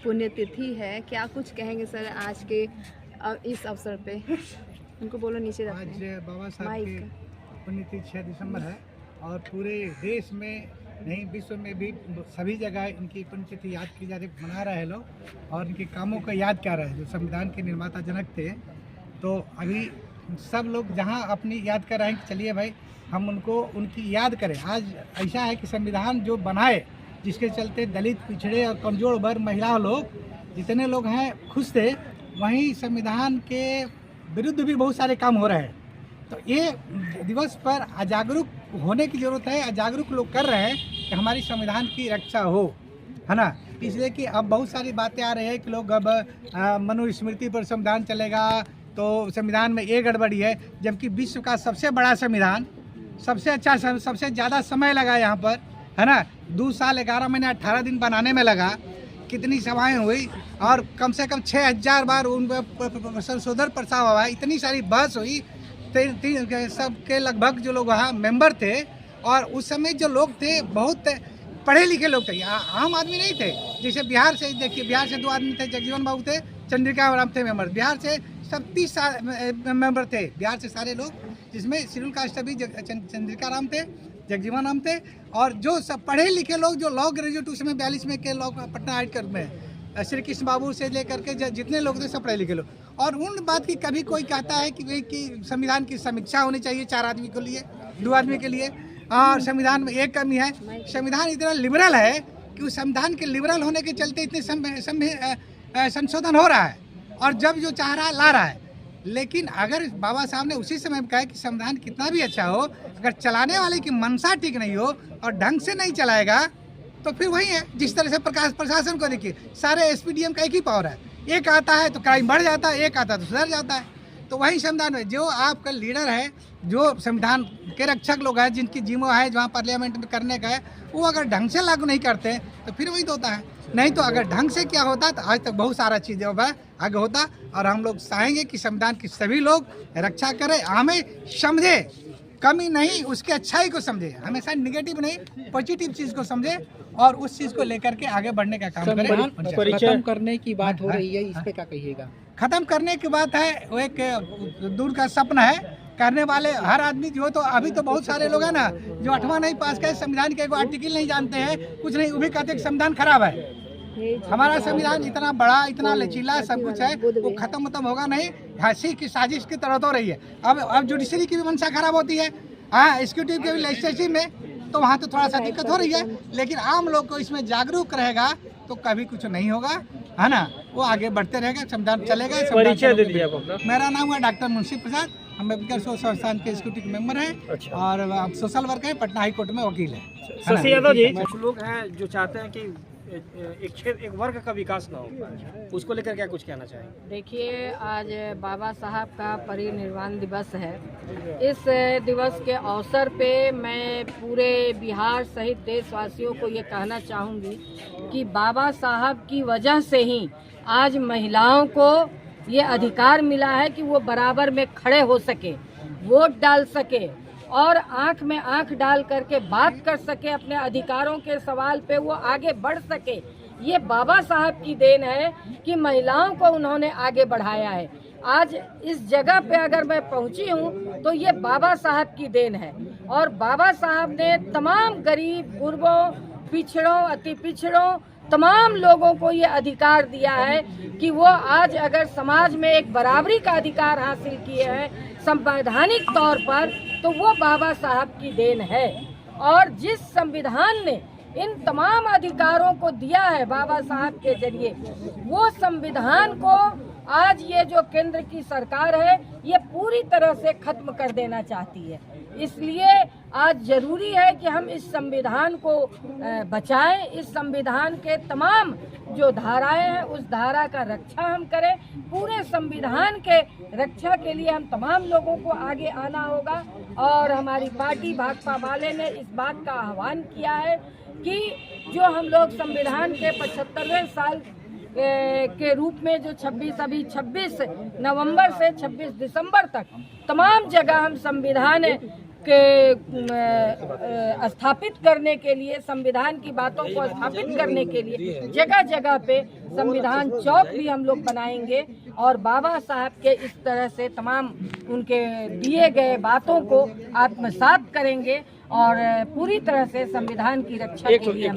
पुण्यतिथि है, क्या कुछ कहेंगे सर आज के इस अवसर पे? उनको बोलो नीचे रखते हैं। आज बाबा साहब की पुण्यतिथि 6 दिसंबर है और पूरे देश में नहीं विश्व में भी सभी जगह इनकी पुण्यतिथि याद की जा रही, मना रहे हैं लोग और इनके कामों को याद कर रहे हैं। जो संविधान के निर्माता जनक थे, तो अभी सब लोग जहां अपनी याद कर रहे हैं कि चलिए भाई हम उनको उनकी याद करें। आज ऐसा है कि संविधान जो बनाए, जिसके चलते दलित, पिछड़े और कमज़ोर वर्ग, महिला लोग, जितने लोग हैं खुश थे, वहीं संविधान के विरुद्ध भी बहुत सारे काम हो रहे हैं। तो ये दिवस पर अजागरूक होने की ज़रूरत है। अजागरूक लोग कर रहे हैं कि हमारी संविधान की रक्षा हो, है ना। इसलिए कि अब बहुत सारी बातें आ रही है कि लोग अब मनुस्मृति पर संविधान चलेगा, तो संविधान में ये गड़बड़ी है। जबकि विश्व का सबसे बड़ा संविधान, सबसे अच्छा, सबसे ज़्यादा समय लगा यहाँ पर, है ना। 2 साल 11 महीने 18 दिन बनाने में लगा। कितनी सभाएं हुई और कम से कम 6000 बार उन पर संशोधन प्रस्ताव हुआ। इतनी सारी बहस हुई। सबके लगभग जो लोग वहाँ मेंबर थे, और उस समय जो लोग थे बहुत पढ़े लिखे लोग थे, आम आदमी नहीं थे। जैसे बिहार से देखिए, बिहार से 2 आदमी थे, जगजीवन बाबू थे, चंद्रिका राम थे मेंबर। बिहार से सब 30 मेंबर थे बिहार से सारे लोग, जिसमें शेड्यूल कास्ट भी चंद्रिका राम थे, जगजीवन राम थे, और जो सब पढ़े लिखे लोग जो लॉ ग्रेजुएट उस समय 42 में के लॉ पटना हाईकोर्ट में श्री कृष्ण बाबू से लेकर के जितने लोग थे सब पढ़े लिखे लोग। और उन बात की कभी कोई कहता है कि संविधान की समीक्षा होनी चाहिए 4 आदमी के लिए, 2 आदमी के लिए, और संविधान में एक कमी है। संविधान इतना लिबरल है कि उस संविधान के लिबरल होने के चलते इतने संशोधन हो रहा है, और जब जो चाह रहा है ला रहा है। लेकिन अगर बाबा साहब ने उसी समय कहा कि संविधान कितना भी अच्छा हो, अगर चलाने वाले की मनसा ठीक नहीं हो और ढंग से नहीं चलाएगा, तो फिर वही है। जिस तरह से प्रशासन को देखिए, सारे एसपीडीएम का एक ही पावर है। एक आता है तो क्राइम बढ़ जाता है, एक आता है तो सुधर जाता है। तो वही संविधान में जो आपका लीडर है, जो संविधान के रक्षक लोग हैं, जिनकी जिम्मा है जहाँ पार्लियामेंट में करने का है, वो अगर ढंग से लागू नहीं करते तो फिर वही तो होता है। नहीं तो अगर ढंग से क्या होता तो आज तक बहुत सारा चीज़ आगे होता। और हम लोग चाहेंगे कि संविधान की सभी लोग रक्षा करें, हमें समझे, कमी नहीं, उसके अच्छाई को समझे, हमेशा निगेटिव नहीं पॉजिटिव चीज़ को समझे, और उस चीज़ को लेकर के आगे बढ़ने का काम करें। खत्म करने की बात हो रही है, इस पे क्या कहिएगा? खत्म करने की बात है, वो एक दूर का सपना है। करने वाले हर आदमी जो, तो अभी तो बहुत सारे लोग हैं ना जो 8वां नहीं पास करे, संविधान के 1 आर्टिकल नहीं जानते हैं, कुछ नहीं, वो भी कहते हैं कि संविधान खराब है। हमारा संविधान इतना बड़ा, इतना लचीला, सब कुछ है, वो खत्म होगा नहीं। हंसी की साजिश की तरह तो रही है। अब जुडिशरी की भी मंशा खराब होती है, हाँ, एग्जीक्यूटिव के भी लेजिस्लेटिव में, तो वहाँ तो थोड़ा सा दिक्कत हो रही है। लेकिन आम लोग को इसमें जागरूक रहेगा तो कभी कुछ नहीं होगा, है ना। वो आगे बढ़ते रहेगा, संविधान चलेगा। परिचय दे दिया अपना। मेरा नाम है डॉक्टर मुंशी प्रसाद, अम्बेडकर सोशल संस्थान के एग्जीक्यूटिव मेंबर हैं। अच्छा। और सोशल वर्क है, पटना हाई कोर्ट में वकील है। शशि यादव जी, कुछ लोग हैं जो चाहते हैं कि एक वर्ग का विकास ना हो, उसको लेकर क्या कुछ कहना चाहेंगे? देखिए, आज बाबा साहब का परिनिर्वाण दिवस है। इस दिवस के अवसर पे मैं पूरे बिहार सहित देशवासियों को ये कहना चाहूँगी कि बाबा साहब की वजह से ही आज महिलाओं को ये अधिकार मिला है कि वो बराबर में खड़े हो सके, वोट डाल सके, और आंख में आंख डाल करके बात कर सके, अपने अधिकारों के सवाल पे वो आगे बढ़ सके। ये बाबा साहब की देन है कि महिलाओं को उन्होंने आगे बढ़ाया है। आज इस जगह पे अगर मैं पहुंची हूँ तो ये बाबा साहब की देन है। और बाबा साहब ने तमाम गरीब, गुरबों, पिछड़ों, अति पिछड़ों, तमाम लोगों को ये अधिकार दिया है कि वो आज अगर समाज में एक बराबरी का अधिकार हासिल किए हैं संवैधानिक तौर पर, तो वो बाबा साहब की देन है। और जिस संविधान ने इन तमाम अधिकारों को दिया है बाबा साहब के जरिए, वो संविधान को आज ये जो केंद्र की सरकार है ये पूरी तरह से खत्म कर देना चाहती है। इसलिए आज जरूरी है कि हम इस संविधान को बचाएं, इस संविधान के तमाम जो धाराएं हैं उस धारा का रक्षा हम करें। पूरे संविधान के रक्षा के लिए हम तमाम लोगों को आगे आना होगा। और हमारी पार्टी भाकपा वाले ने इस बात का आह्वान किया है कि जो हम लोग संविधान के 75वें साल के रूप में जो 26 नवंबर से 26 दिसंबर तक तमाम जगह हम संविधान के स्थापित करने के लिए, संविधान की बातों को स्थापित करने के लिए जगह जगह पे संविधान चौक भी हम लोग बनाएंगे और बाबा साहब के इस तरह से तमाम उनके दिए गए बातों को आत्मसात करेंगे और पूरी तरह से संविधान की रक्षा के लिए